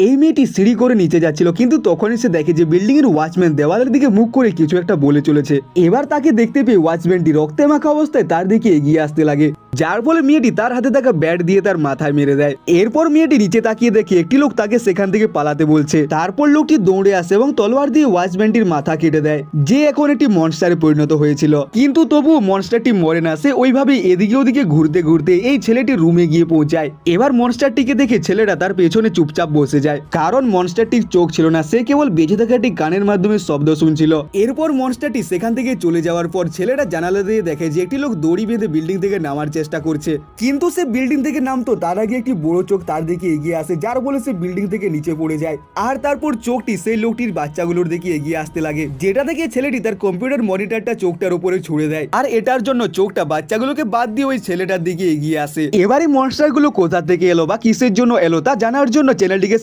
এই মেয়েটি সিঁড়ি করে নিচে যাচ্ছিল, কিন্তু তখনই সে দেখে যে বিল্ডিং এর ওয়াচম্যান দেওয়ালের দিকে মুখ করে কিছু একটা বলে চলেছে। এবার তাকে দেখতে পেয়ে ওয়াচম্যানটি রক্তে মাখা অবস্থায় তার দিকে এগিয়ে আসতে লাগে, যার ফলে মেয়েটি তার হাতে থাকা ব্যাট দিয়ে তার মাথায় মেরে দেয়। এরপর মেয়েটি নিচে তাকিয়ে দেখে একটি লোক তাকে সেখান থেকে পালাতে বলছে। তারপর লোকটি দৌড়ে আসে এবং তলোয়ার দিয়ে ওয়াচম্যানটির মাথা কেটে দেয়, যে এখন একটি মনস্টারে পরিণত হয়েছিল। কিন্তু তবুও মনস্টারটি মরে না, সে ওইভাবেই এদিকে ওদিকে ঘুরতে ঘুরতে এই ছেলেটির রুমে গিয়ে পৌঁছায়। এবার মনস্টারটিকে দেখে ছেলেটা তার পেছনে চুপচাপ বসে যায়, কারণ মনস্টারটির চোখ ছিল না, সে কেবল বেঁচে থাকা একটি কানের মাধ্যমে শব্দ শুনছিল। এরপর মনস্টারটি সেখান থেকে চলে যাওয়ার পর ছেলেটা জানালা দিয়ে দেখে যে একটি লোক দড়ি বেঁধে বিল্ডিং থেকে নামার চেষ্টা করছে, কিন্তু সে বিল্ডিং থেকে নামতো তার আগে একটি বড় চোখ তার দিকে এগিয়ে আসে, যার ফলে সে বিল্ডিং থেকে নিচে পড়ে যায়। আর তারপর চোখটি সেই লোকটির বাচ্চাগুলোর দিকে এগিয়ে আসতে লাগে, যেটা থেকে ছেলেটি তার কম্পিউটার মনিটরটা চোখটার উপরে ছুড়ে দেয়, আর এটার জন্য চোখটা বাচ্চাগুলোকে বাদ দিয়ে ওই ছেলেটার দিকে এগিয়ে আসে। এবারে মনস্টারগুলো কোথা থেকে এলো বা কিসের জন্য এলো তা জানার জন্য চ্যানেলটিকে